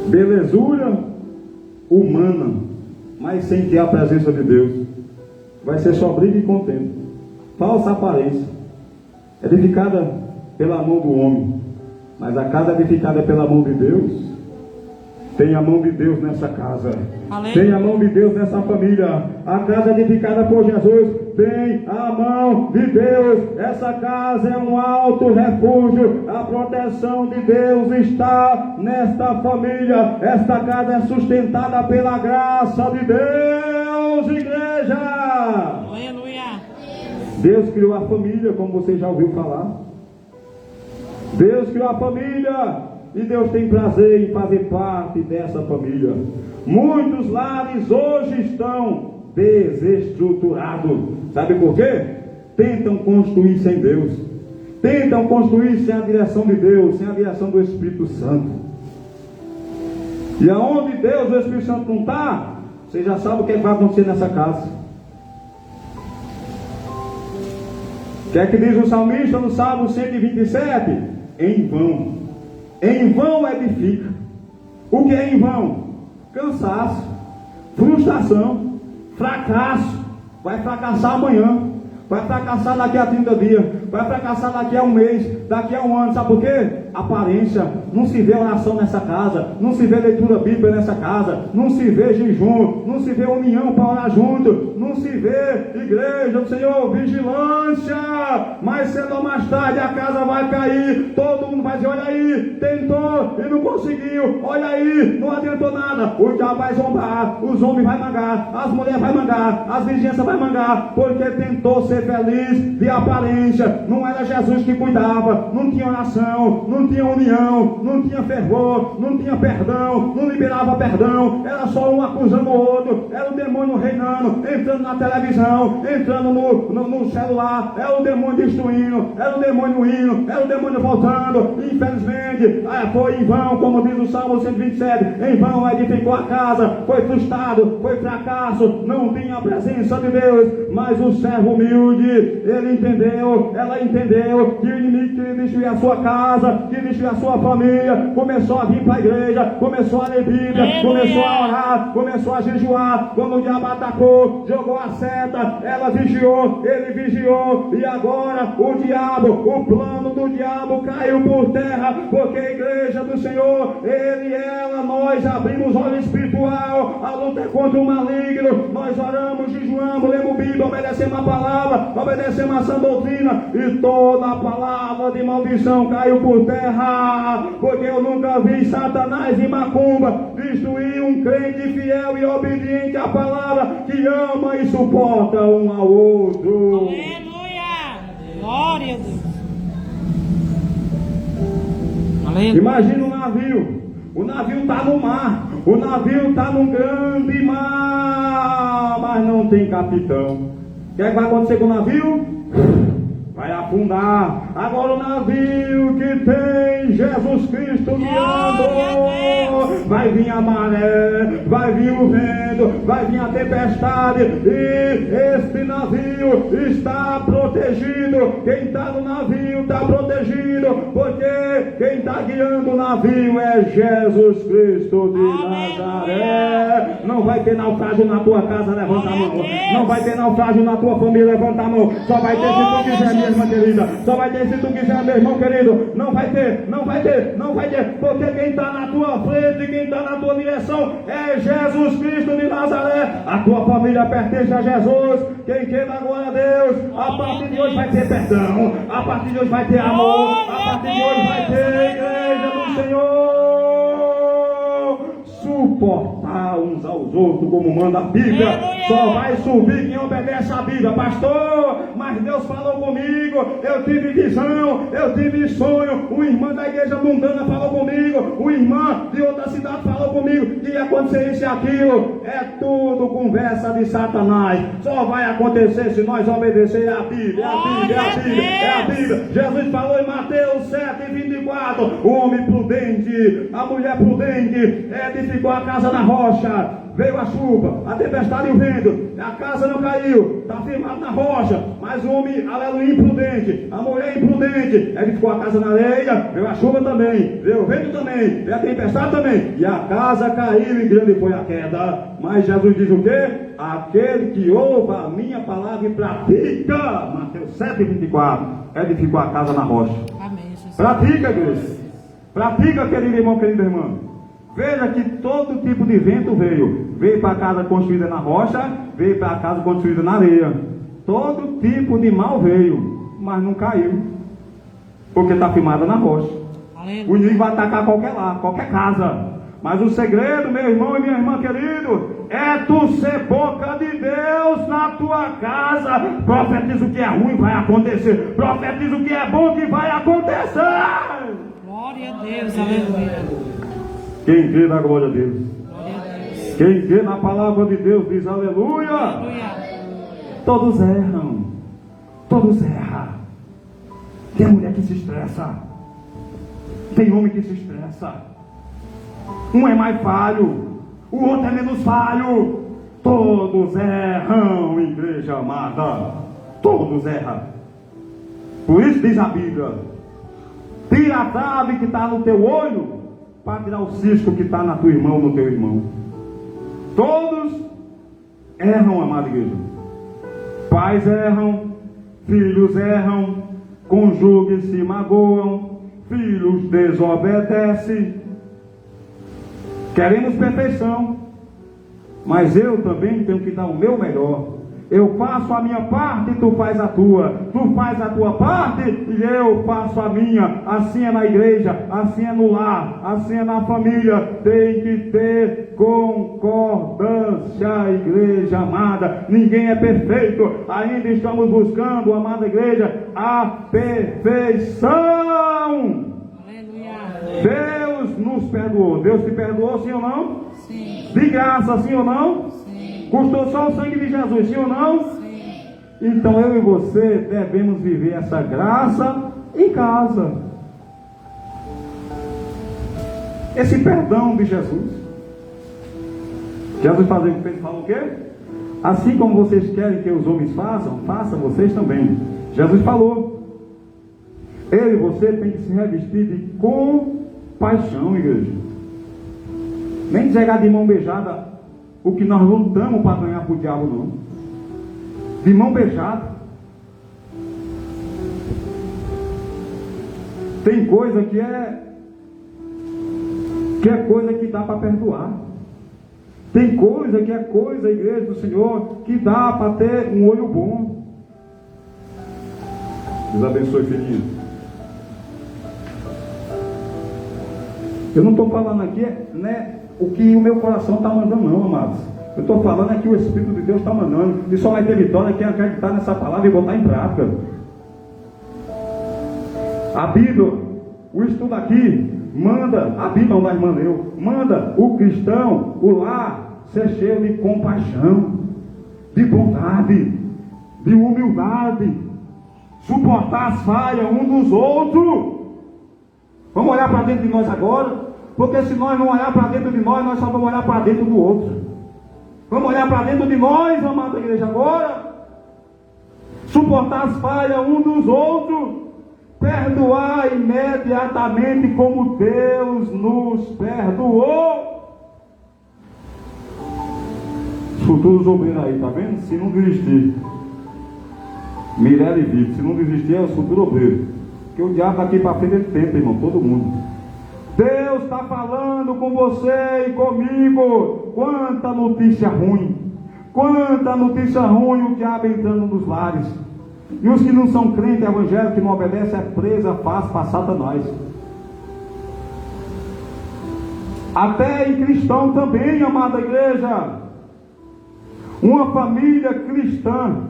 Belezura humana, mas sem ter a presença de Deus. Vai ser só briga e contento. Falsa aparência. Edificada pela mão do homem, mas a casa edificada pela mão de Deus Tem a mão de Deus nessa casa. Aleluia. Tem a mão de Deus nessa família. A casa edificada por Jesus tem a mão de Deus. Essa casa é um alto refúgio. A proteção de Deus está nesta família. Esta casa é sustentada pela graça de Deus, igreja. Aleluia. Deus criou a família, como você já ouviu falar. Deus criou a família. E Deus tem prazer em fazer parte dessa família. Muitos lares hoje estão desestruturados. Sabe por quê? Tentam construir sem Deus. Tentam construir sem a direção de Deus, sem a direção do Espírito Santo. E aonde Deus, o Espírito Santo não está, você já sabe o que vai acontecer nessa casa. O que é que diz o salmista no Salmo 127? Em vão. Em vão edifica. O que é em vão? Cansaço, frustração, fracasso. Vai fracassar amanhã, vai fracassar daqui a 30 dias, vai fracassar daqui a um mês, daqui a um ano. Sabe por quê? Aparência. Não se vê oração nessa casa, não se vê leitura bíblica nessa casa, não se vê jejum, não se vê união para orar junto, não se vê igreja do Senhor, vigilância. Mais cedo ou mais tarde a casa vai cair, todo mundo vai dizer: olha aí, tentou e não conseguiu, olha aí, não adiantou nada. O diabo vai zombar, os homens vai mangar, as mulheres vai mangar, as vizinhanças vai mangar, porque tentou ser feliz de aparência. Não era Jesus que cuidava, não tinha oração, não tinha união, não tinha fervor, não tinha perdão, não liberava perdão, era só um acusando o outro, era o demônio reinando, entrando na televisão, entrando no celular, era o demônio destruindo, era o demônio indo, era o demônio voltando. Infelizmente, foi em vão, como diz o Salmo 127, em vão edificou a casa, foi frustrado, foi fracasso, não tinha a presença de Deus. Mas o servo humilde, ele entendeu, ela entendeu que o inimigo queria destruir a sua casa, que destruir a sua família, começou a vir para a igreja, começou a ler Bíblia, começou a orar, começou a jejuar. Quando o diabo atacou, jogou a seta, ela vigiou, ele vigiou, e agora o diabo, o plano do diabo caiu por terra, porque a igreja do Senhor, ele e ela, nós abrimos o olho espiritual. A luta é contra o maligno, nós oramos, jejuamos, lemos Bíblia, obedecemos a palavra, obedecemos a sã doutrina, e toda a palavra de maldição caiu por terra, porque eu nunca vi Satanás e macumba destruir um crente fiel e obediente à palavra, que ama e suporta um ao outro. Aleluia. Glória a Deus. Aleluia. Imagina um navio. O navio está no mar, o navio está num grande mar, mas não tem capitão. O que é que vai acontecer com o navio? Vai afundar. Agora o navio que tem Jesus Cristo guiando, vai vir a maré, vai vir o vento, vai vir a tempestade, e este navio está protegido. Quem está no navio está protegido, porque quem está guiando o navio é Jesus Cristo de Nazaré. Não vai ter naufrágio na tua casa, levanta a mão. Não vai ter naufrágio na tua família, levanta a mão. Só vai ter se tu quiser, minha irmã querida. Só vai ter se tu quiser, meu irmão querido. Não vai ter, não vai ter, não vai ter, porque quem está na tua frente, quem está na tua direção é Jesus Cristo de Nazaré. A tua família pertence a Jesus. Quem quer dar glória a Deus, a partir de hoje vai ter perdão, a partir de hoje vai ter amor, a partir de hoje vai ter igreja do Senhor. Suportar uns aos outros como manda a Bíblia. Só vai subir quem obedece a Bíblia. Pastor, mas Deus falou comigo, eu tive visão, eu tive sonho. O irmão da igreja mundana falou comigo, o irmão de outra cidade falou comigo que ia acontecer isso e aquilo. É tudo conversa de Satanás. Só vai acontecer se nós obedecer a Bíblia. É a Bíblia, é a Bíblia, é a Bíblia. Jesus falou em Mateus 7:24, o homem prudente, a mulher prudente edificou a casa na rocha. Veio a chuva, a tempestade e o vento, a casa não caiu, está firmado na rocha. Mas o homem, aleluia, imprudente, a mulher imprudente, edificou a casa na areia. Veio a chuva também, veio o vento também, veio a tempestade também, e a casa caiu e grande foi a queda. Mas Jesus diz o quê? Aquele que ouve a minha palavra e pratica, Mateus 7:24, edificou a casa na rocha. Amém, Jesus. Pratica, igreja. Pratica, querido irmão, querida irmã. Veja que todo tipo de vento veio. Veio para a casa construída na rocha, veio para a casa construída na areia. Todo tipo de mal veio, mas não caiu, porque está firmada na rocha. Aleluia. O inimigo vai atacar qualquer casa. Mas o segredo, meu irmão e minha irmã querido, é tu ser boca de Deus na tua casa. Profetiza o que é ruim, vai acontecer. Profetiza o que é bom, que vai acontecer. Glória a Deus, aleluia. Quem crê na glória a Deus, Glória a Deus. quem crê na palavra de Deus diz aleluia. Aleluia. Todos erram, todos erram. Tem mulher que se estressa, tem homem que se estressa. Um é mais falho, o outro é menos falho. Todos erram, igreja amada. Todos erram. Por isso diz a Bíblia: tira a trave que está no teu olho, para tirar o cisco que está na tua irmã ou no teu irmão. Todos erram, amada igreja. Pais erram, filhos erram, cônjuges se magoam, filhos desobedecem. Queremos perfeição, mas eu também tenho que dar o meu melhor. Eu faço a minha parte e tu faz a tua. Tu faz a tua parte e eu faço a minha. Assim é na igreja, assim é no lar, assim é na família. Tem que ter concordância, igreja amada. Ninguém é perfeito. Ainda estamos buscando, amada igreja, a perfeição. Aleluia. Deus nos perdoou. Deus te perdoou, sim ou não? Sim. De graça, sim ou não? Sim. Custou só o sangue de Jesus, sim ou não? Sim. Então eu e você devemos viver essa graça em casa. Esse perdão de Jesus. Jesus falou o quê? Assim como vocês querem que os homens façam, façam vocês também. Jesus falou. Eu e você tem que se revestir de compaixão, igreja. Nem chegar de mão beijada o que nós lutamos para ganhar para o diabo, não. De mão beijada. Tem coisa que é coisa que dá para perdoar. Tem coisa que é coisa, igreja do Senhor, que dá para ter um olho bom. Deus abençoe, filhinho. Eu não estou falando aqui, né, o que o meu coração está mandando, não, amados. Eu estou falando é que o Espírito de Deus está mandando. E só vai ter vitória quem acreditar nessa palavra e botar em prática. A Bíblia, o estudo aqui, manda, a Bíblia não vai mandar eu, manda o cristão, o lar, ser cheio de compaixão, de bondade, de humildade, suportar as falhas um dos outros. Vamos olhar para dentro de nós agora. Porque se nós não olhar para dentro de nós, nós só vamos olhar para dentro do outro. Vamos olhar para dentro de nós, amada igreja, agora. Suportar as falhas um dos outros. Perdoar imediatamente como Deus nos perdoou. Futuros obreiros aí, tá vendo? Se não desistir. Mirella e Vitor, se não desistir é o futuro obreiro. Porque o diabo daqui para frente ele tenta, irmão, todo mundo. Deus está falando com você e comigo. Quanta notícia ruim. Quanta notícia ruim o diabo entrando nos lares. E os que não são crentes evangélicos, que não obedecem, é presa fácil para Satanás. Até em cristão também, amada igreja. Uma família cristã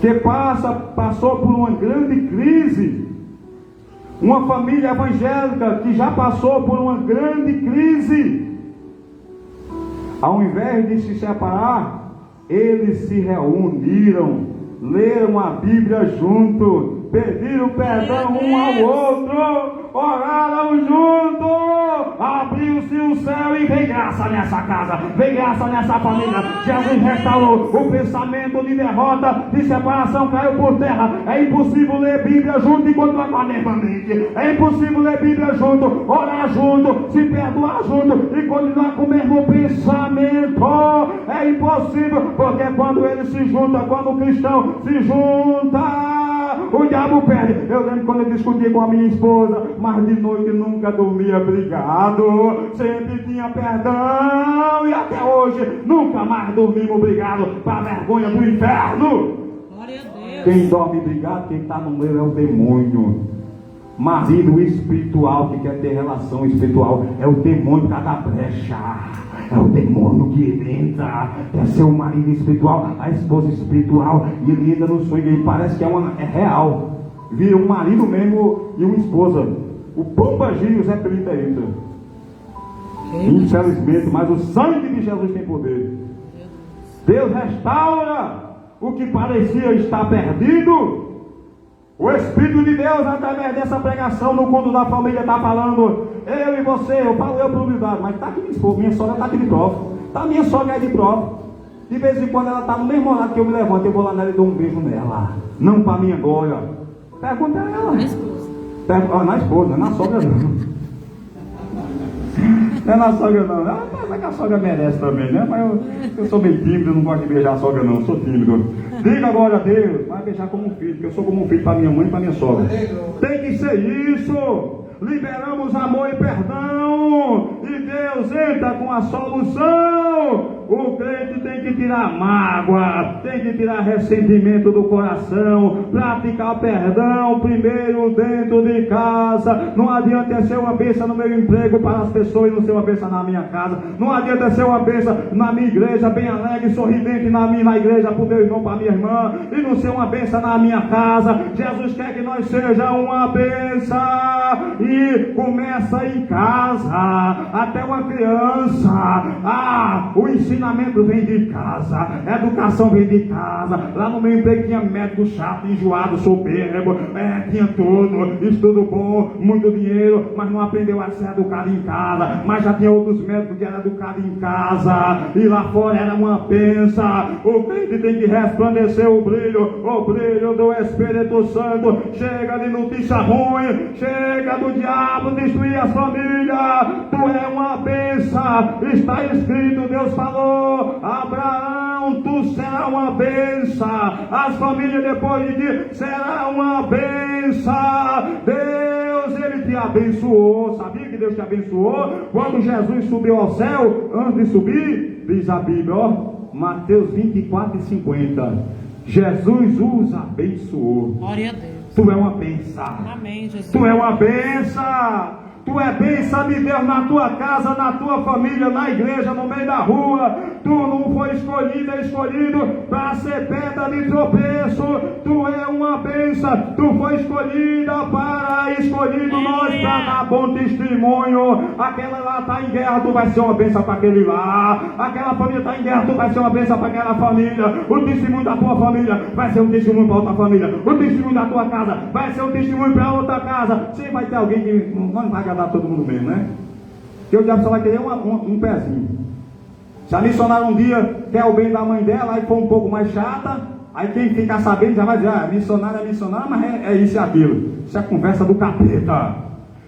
que passou por uma grande crise. Uma família evangélica que já passou por uma grande crise. Ao invés de se separar, eles se reuniram, leram a Bíblia junto, pediram perdão um ao outro, oraram junto, abriu-se o céu e vem graça nessa casa, vem graça nessa família. Jesus restaurou o pensamento de derrota, de separação caiu por terra. É impossível ler Bíblia junto e continuar com a mesma mente. É impossível ler Bíblia junto, orar junto, se perdoar junto e continuar com o mesmo pensamento. É impossível, porque quando ele se junta, quando o cristão se junta, o diabo perde. Eu lembro quando eu discutia com a minha esposa, mas de noite nunca dormia brigado, sempre tinha perdão, e até hoje nunca mais dormimos brigado, para a vergonha do inferno. Glória a Deus. Quem dorme brigado, quem está no meio é o demônio. Marido espiritual que quer ter relação espiritual é o demônio que dá brecha. É o demônio que entra, quer ser um marido espiritual, a esposa espiritual, e ele entra no sonho, e parece que é real. Vira um marido mesmo e uma esposa. O Pombagir e o Zé Pelita entra. Infelizmente, mas o sangue de Jesus tem poder. Deus restaura o que parecia estar perdido. O Espírito de Deus, através dessa pregação no culto da família, está falando, eu e você, eu falo eu por humildade, mas está aqui minha sogra está aqui de prova, está minha sogra aí de prova, de vez em quando ela está no mesmo horário que eu me levanto, eu vou lá nela e dou um beijo nela, não para minha glória, pergunta a ela, Na esposa. Na esposa, não é na sogra não. Não é na sogra não, mas que a sogra merece também, né? Mas eu sou meio tímido, não gosto de beijar a sogra não, sou tímido. Diga agora a Deus, vai beijar como um filho, porque eu sou como um filho para minha mãe e para minha sogra. Tem que ser isso. Liberamos amor e perdão, e Deus entra com a solução. O crente tem que tirar mágoa, tem que tirar ressentimento do coração, praticar perdão primeiro dentro de casa. Não adianta ser uma bênção no meu emprego para as pessoas e não ser uma bênção na minha casa. Não adianta ser uma bênção na minha igreja, bem alegre, sorridente na igreja para o meu irmão, para a minha irmã, e não ser uma bênção na minha casa. Jesus quer que nós seja uma bênção, e começa em casa, até uma criança. O ensinamento vem de casa, a educação vem de casa. Lá no meu emprego tinha médico chato, enjoado, soberbo, tinha tudo, estudo bom, muito dinheiro, mas não aprendeu a ser educado em casa. Mas já tinha outros médicos que eram educados em casa, e lá fora era uma bênção. O crente tem que resplandecer o brilho do Espírito Santo. Chega de notícia ruim, chega do diabo destruir as famílias. Tu é uma bênção, está escrito, Deus falou, Abraão, tu será uma bênção, as famílias depois de ti será uma bênção. Deus, ele te abençoou. Sabia que Deus te abençoou? Quando Jesus subiu ao céu, antes de subir, diz a Bíblia, Mateus 24:50, Jesus os abençoou. Glória a Deus. Tu é uma bênção. Amém, Jesus. Tu é uma bênção. Tu é bênção de Deus na tua casa, na tua família, na igreja, no meio da rua. Tu não foi escolhido, é escolhido para ser pedra de tropeço. Tu é uma bênção. Tu foi escolhida para nós para dar bom testemunho. Aquela lá está em guerra, tu vai ser uma bênção para aquele lá. Aquela família está em guerra, tu vai ser uma bênção para aquela família. O testemunho da tua família vai ser um testemunho para outra família. O testemunho da tua casa vai ser um testemunho para outra casa. Sim, vai ter alguém que não vai agradar todo mundo mesmo, né? Porque o diabo só vai querer um pezinho. Se a missionária um dia quer o bem da mãe dela, aí for um pouco mais chata, aí quem ficar sabendo já vai dizer, missionária, mas é isso e aquilo. Isso é conversa do capeta.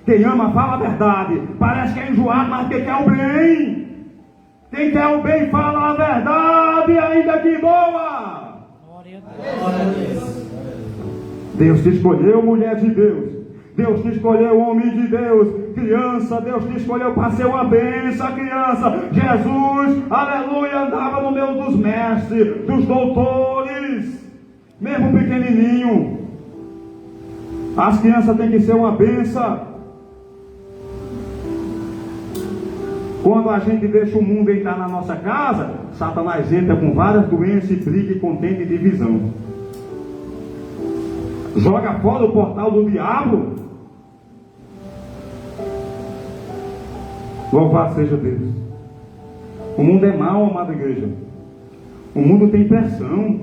Quem ama fala a verdade. Parece que é enjoado, mas quem quer o bem. Quem quer o bem fala a verdade, ainda que doa. Glória a Deus. Deus te escolheu, mulher de Deus. Deus te escolheu, homem de Deus. Criança, Deus te escolheu para ser uma bênção, criança. Jesus, aleluia, andava no meio dos mestres, dos doutores, mesmo pequenininho. As crianças têm que ser uma bênção. Quando a gente deixa o mundo entrar na nossa casa, Satanás entra com várias doenças, briga, contenda e divisão. Joga fora o portal do diabo. Louvado seja Deus. O mundo é mau, amada igreja. O mundo tem pressão.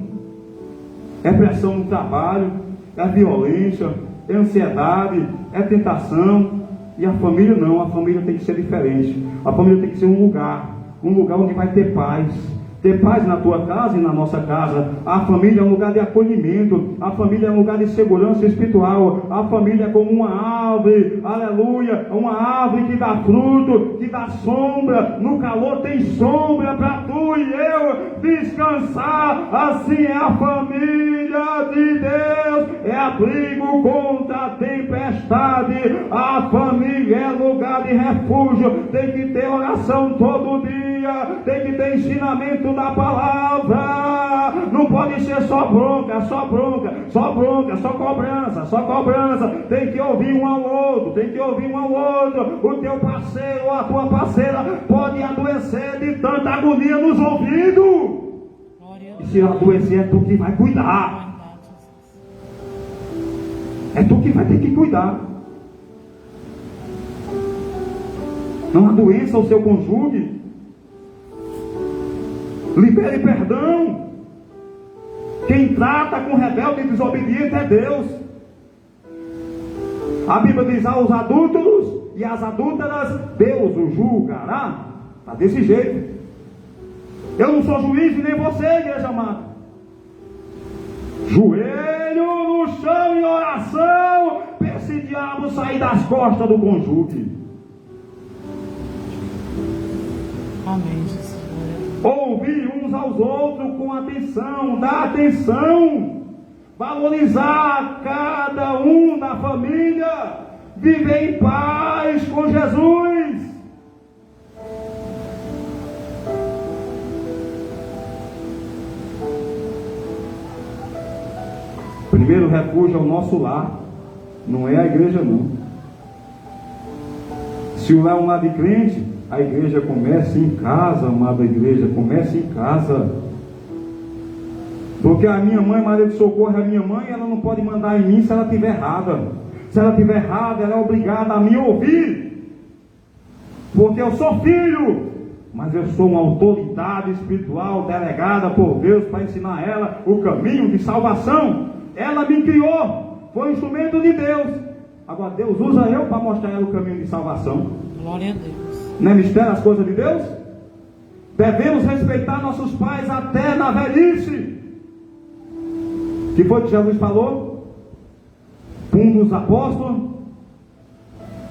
É pressão no trabalho, é violência, é ansiedade, é tentação. E a família não, a família tem que ser diferente. A família tem que ser um lugar onde vai ter paz. Ter paz na tua casa e na nossa casa. A família é um lugar de acolhimento. A família é um lugar de segurança espiritual. A família é como uma árvore, aleluia, uma árvore que dá fruto, que dá sombra. No calor tem sombra para tu e eu descansar. Assim é a família de Deus. É a abrigo contra a tempestade. A família é lugar de refúgio. Tem que ter oração todo dia, tem que ter ensinamento da palavra. Não pode ser só bronca, só bronca, só bronca, só cobrança, só cobrança. Tem que ouvir um ao outro, tem que ouvir um ao outro. O teu parceiro ou a tua parceira pode adoecer de tanta agonia nos ouvidos. Glória a E Deus. se adoecer, é tu que vai cuidar. É tu que vai ter que cuidar. Não adoeça o seu cônjuge. Libere perdão. Quem trata com rebelde e desobediente é Deus. A Bíblia diz aos adúlteros e às adúlteras, Deus os julgará. Está desse jeito. Eu não sou juiz e nem você, igreja amada. Joelho no chão em oração, para esse diabo sair das costas do cônjuge. Amém, Jesus. Ouvir uns aos outros com atenção, dar atenção, valorizar cada um da família, viver em paz com Jesus. Primeiro refúgio é o nosso lar, não é a igreja não. Se o lar é um lar de crente, a igreja começa em casa, amada igreja, começa em casa. Porque a minha mãe, Maria de Socorro, é a minha mãe, ela não pode mandar em mim se ela estiver errada. Se ela estiver errada, ela é obrigada a me ouvir. Porque eu sou filho, mas eu sou uma autoridade espiritual delegada por Deus para ensinar a ela o caminho de salvação. Ela me criou, foi um instrumento de Deus. Agora Deus usa eu para mostrar a ela o caminho de salvação. Glória a Deus. Não é mistério as coisas de Deus? Devemos respeitar nossos pais até na velhice. Que foi que Jesus falou? Um dos apóstolos.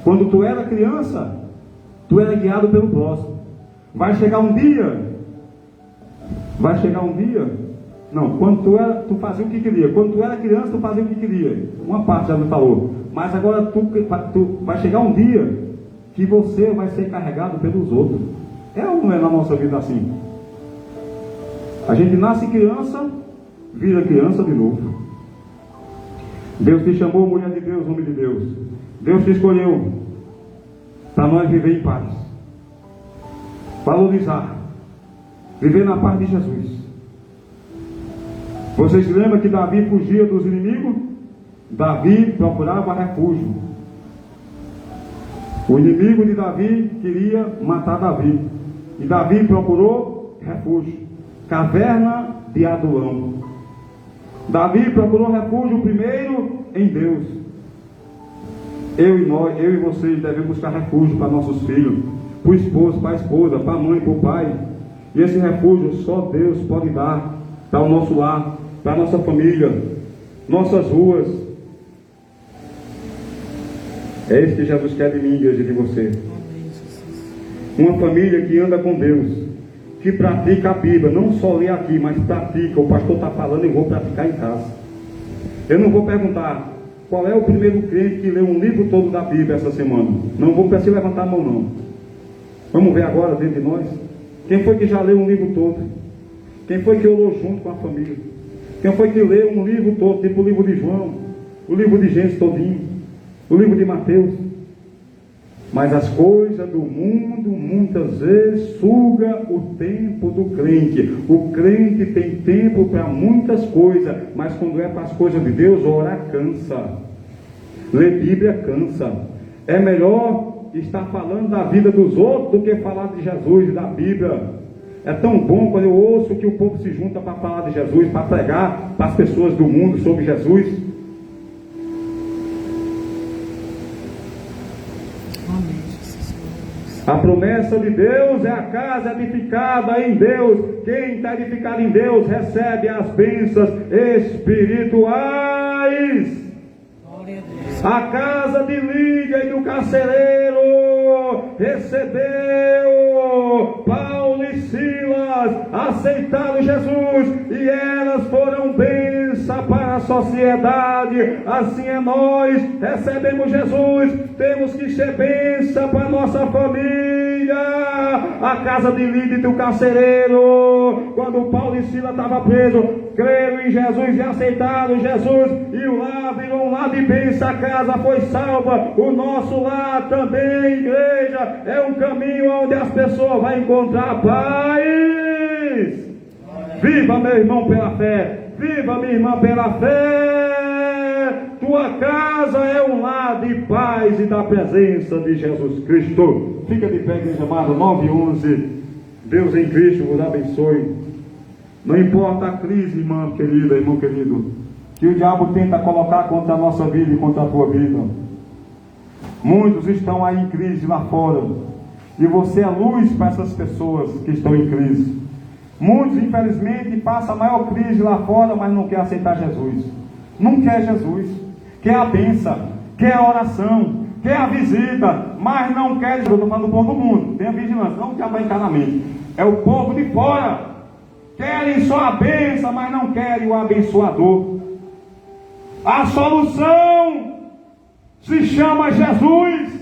Quando tu era criança, tu era guiado pelo próximo. Vai chegar um dia. Não, quando tu fazia o que queria. Quando tu era criança, tu fazia o que queria. Uma parte Jesus falou. Mas agora tu vai chegar um dia que você vai ser carregado pelos outros. É ou não é na nossa vida assim? A gente nasce criança, vira criança de novo. Deus te chamou, mulher de Deus, homem de Deus. Deus te escolheu para nós viver em paz, valorizar, viver na paz de Jesus. Vocês se lembram que Davi fugia dos inimigos? Davi procurava refúgio. O inimigo de Davi queria matar Davi. E Davi procurou refúgio. Caverna de Adulão. Davi procurou refúgio primeiro em Deus. Eu e vocês devemos buscar refúgio para nossos filhos, para o esposo, para a esposa, para a mãe, para o pai. E esse refúgio só Deus pode dar para o nosso lar, para a nossa família, nossas ruas. É isso que Jesus quer de mim, igreja, de você. Amém, Jesus. Uma família que anda com Deus, que pratica a Bíblia, não só lê aqui, mas pratica. O pastor está falando, eu vou praticar em casa. Eu não vou perguntar qual é o primeiro crente que leu um livro todo da Bíblia essa semana. Não vou precisar levantar a mão não. Vamos ver agora dentro de nós. Quem foi que já leu um livro todo? Quem foi que orou junto com a família? Quem foi que leu um livro todo, tipo o livro de João, o livro de Gênesis todinho, o livro de Mateus? Mas as coisas do mundo muitas vezes suga o tempo do crente. O crente tem tempo para muitas coisas, mas quando é para as coisas de Deus, orar cansa, ler Bíblia cansa. É melhor estar falando da vida dos outros do que falar de Jesus e da Bíblia. É tão bom quando eu ouço que o povo se junta para falar de Jesus, para pregar para as pessoas do mundo sobre Jesus. A promessa de Deus é a casa edificada em Deus. Quem está edificado em Deus recebe as bênçãos espirituais. Glória a Deus. A casa de Lídia e do carcereiro recebeu Paulo e Silas, aceitaram Jesus e elas foram bênçãos para a sociedade, assim é nós, recebemos Jesus, temos que ser bênção para nossa família. A casa de Lídia do carcereiro, quando Paulo e Silas estavam presos, creram em Jesus e aceitaram Jesus, e o lar virou um lar de bênção, a casa foi salva. O nosso lar também, igreja, é um caminho onde as pessoas vão encontrar paz. Viva, meu irmão, pela fé. Viva, minha irmã, pela fé. Tua casa é um lar de paz e da presença de Jesus Cristo. Fica de pé, igreja amada, 9:11. Deus em Cristo vos abençoe. Não importa a crise, irmã querida, irmão querido, que o diabo tenta colocar contra a nossa vida e contra a tua vida. Muitos estão aí em crise lá fora, e você é luz para essas pessoas que estão em crise. Muitos, infelizmente, passam a maior crise lá fora, mas não quer aceitar Jesus. Não quer Jesus. Quer a bênção, quer a oração, quer a visita, mas não quer. Eu estou falando do povo do mundo, tem a vigilância, não quer para encanamento. É o povo de fora. Querem só a bênção, mas não querem o abençoador. A solução se chama Jesus.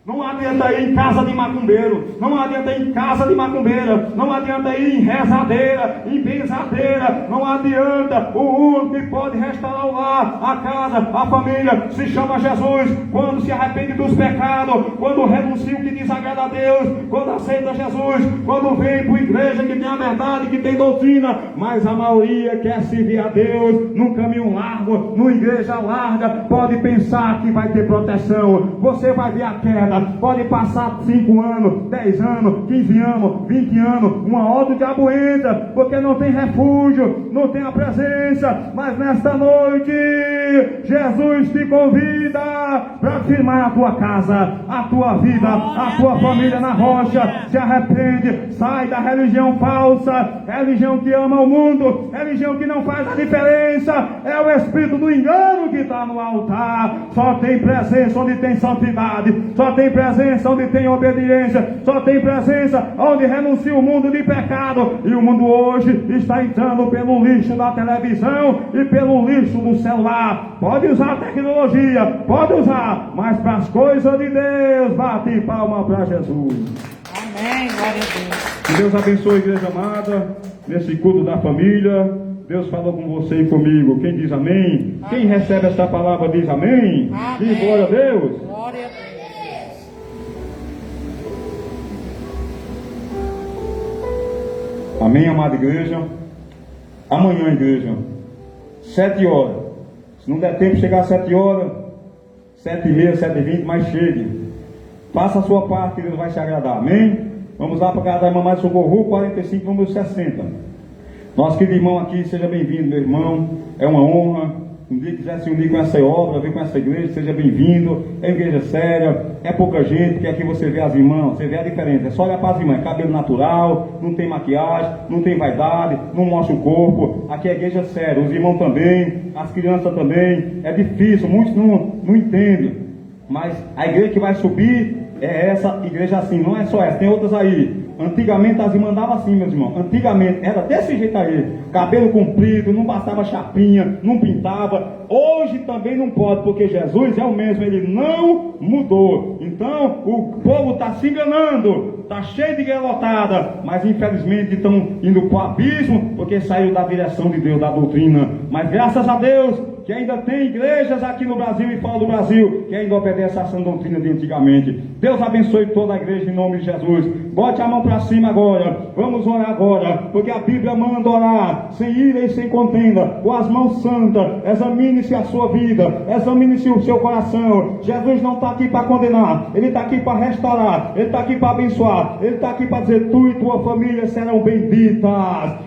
Não adianta ir em casa de macumbeiro, não adianta ir em casa de macumbeira, não adianta ir em rezadeira, em benzadeira, não adianta. O único que pode restaurar o lar, a casa, a família, se chama Jesus. Quando se arrepende dos pecados, quando renuncia o que desagrada a Deus, quando aceita Jesus, quando vem para a igreja que tem a verdade, que tem doutrina, mas a maioria quer servir a Deus num caminho largo, numa igreja larga, pode pensar que vai ter proteção. Você vai ver a queda. Pode passar 5 anos, 10 anos, 15 anos, 20 anos, uma hora o diabo entra, porque não tem refúgio, não tem a presença. Mas nesta noite, Jesus te convida para firmar a tua casa, a tua vida, a tua família na rocha. Se arrepende, sai da religião falsa, religião que ama o mundo, religião que não faz a diferença. É o espírito do engano que está no altar. Só tem presença onde tem santidade, só tem presença onde tem obediência, só tem presença onde renuncia o mundo de pecado. E o mundo hoje está entrando pelo lixo da televisão e pelo lixo do celular. Pode usar a tecnologia, pode usar, mas para as coisas de Deus, bate palma para Jesus. Amém, glória a Deus. Que Deus abençoe a igreja amada, nesse culto da família. Deus falou com você e comigo. Quem diz amém? Amém. Quem recebe esta palavra diz amém. Amém. Diz glória a Deus. Glória a Deus. Amém, amada igreja. Amanhã, igreja, 7 horas. Se não der tempo de chegar às 7 horas, 7h30, 7h20, mas chegue. Faça a sua parte, que Deus vai te agradar. Amém? Vamos lá para a casa da irmã Maria Socorro, 45, número 60. Nosso querido irmão aqui, seja bem-vindo, meu irmão. É uma honra. Um dia quiser se unir com essa obra, vir com essa igreja, seja bem-vindo. É igreja séria, é pouca gente, porque aqui você vê as irmãs, você vê a diferença. É só olhar para as irmãs, cabelo natural, não tem maquiagem, não tem vaidade, não mostra o corpo. Aqui é igreja séria, os irmãos também, as crianças também. É difícil, muitos não entendem. Mas a igreja que vai subir é essa igreja assim, não é só essa, tem outras aí. Antigamente as irmãs andavam assim, meus irmãos. Antigamente era desse jeito aí, cabelo comprido, não bastava chapinha, não pintava. Hoje também não pode, porque Jesus é o mesmo, ele não mudou. Então o povo está se enganando, está cheio de guelotada, mas infelizmente estão indo para o abismo, porque saiu da direção de Deus, da doutrina. Mas graças a Deus que ainda tem igrejas aqui no Brasil e fora do Brasil que ainda obedecem a essa doutrina de antigamente. Deus abençoe toda a igreja em nome de Jesus. Bote a mão para cima agora. Vamos orar agora, porque a Bíblia manda orar sem ira e sem contenda, com as mãos santas. Examine-se a sua vida, examine-se o seu coração. Jesus não está aqui para condenar, ele está aqui para restaurar, ele está aqui para abençoar, ele está aqui para dizer: tu e tua família serão benditas.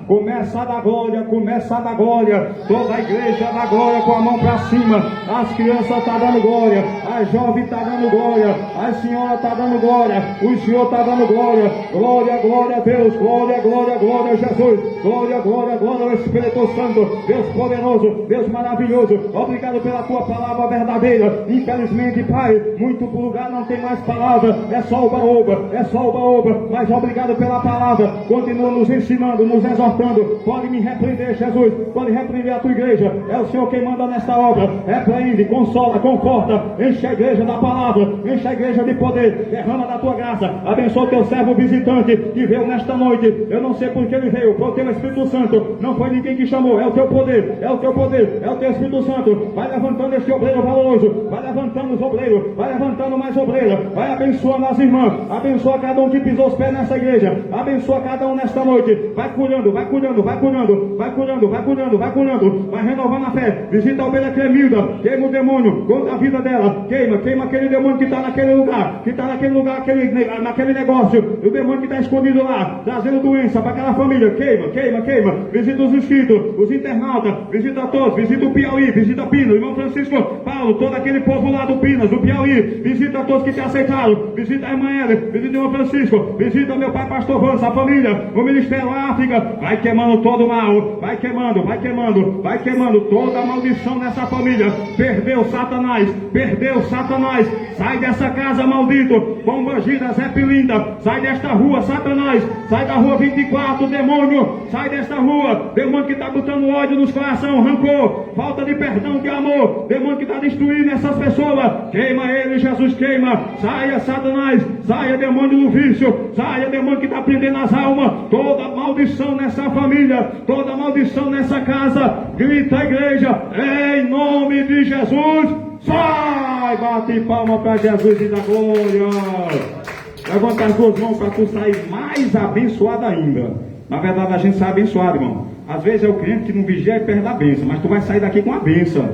Começa a dar glória, começa a dar glória. Toda a igreja dá glória com a mão para cima. As crianças estão dando glória, as jovens estão dando glória, as senhoras estão dando glória, o Senhor está dando glória. Glória, glória a Deus, glória, glória, glória a Jesus, glória, glória, glória ao Espírito Santo. Deus poderoso, Deus maravilhoso, obrigado pela tua palavra verdadeira. Infelizmente, Pai, muito lugar não tem mais palavra, é só oba-oba, é só oba-oba, mas obrigado pela palavra. Continua nos ensinando, nos exortando. Pode me repreender, Jesus, pode repreender a tua igreja, é o Senhor quem manda manda nesta obra. Repreende, consola, conforta, enche a igreja da palavra, enche a igreja de poder, derrama da tua graça, abençoa o teu servo visitante que veio nesta noite. Eu não sei por que ele veio, foi o teu Espírito Santo, não foi ninguém que chamou, é o teu poder, é o teu poder, é o teu Espírito Santo. Vai levantando este obreiro valoroso, vai levantando os obreiros, vai levantando mais obreiros, vai abençoando as irmãs, abençoa cada um que pisou os pés nessa igreja, abençoa cada um nesta noite, vai curando, vai curando, vai curando, vai curando, vai curando, vai curando, vai renovando a fé. Visita a ovelha Clemilda, queima o demônio contra a vida dela, queima aquele demônio que está naquele lugar, naquele negócio, o demônio que está escondido lá, trazendo doença para aquela família, queima, visita os inscritos, os internautas, visita todos, visita o Piauí, visita Pinas, irmão Francisco, Paulo, todo aquele povo lá do Pinas, do Piauí, visita todos que te aceitaram, visita a irmã Ellen, visita o irmão Francisco, visita meu pai pastor Vança, a família, o Ministério África, vai queimando todo o mal, vai queimando toda a maldição nessa família. Perdeu Satanás, sai dessa casa maldito, Pomba Gira, Zé Pilinda, sai desta rua Satanás, sai da rua 24, demônio, sai desta rua, demônio que está botando ódio nos corações, rancor, falta de perdão, de amor, demônio que está destruindo essas pessoas, queima ele, Jesus, queima, saia Satanás, saia demônio do vício, saia demônio que está prendendo as almas, toda maldição nessa família, toda maldição nessa casa, grita a igreja, em nome de Jesus, sai, bate palma para Jesus e dá glória. Levanta as duas mãos para tu sair mais abençoado ainda. Na verdade a gente sai abençoado, irmão. Às vezes é o crente que não vigia e perde a bênção, mas tu vai sair daqui com a bênção.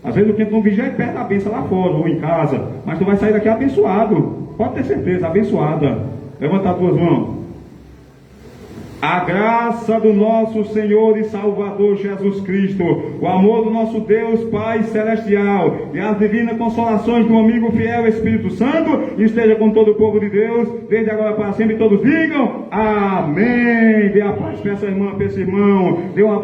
Às vezes o crente não vigia e perde a bênção lá fora ou em casa, mas tu vai sair daqui abençoado. Pode ter certeza, abençoada. Levanta as duas mãos. A graça do nosso Senhor e Salvador Jesus Cristo, o amor do nosso Deus Pai Celestial e as divinas consolações do amigo fiel Espírito Santo esteja com todo o povo de Deus, desde agora para sempre. Todos digam amém. Dê a paz para essa irmã, para esse irmão. Dê um abraço.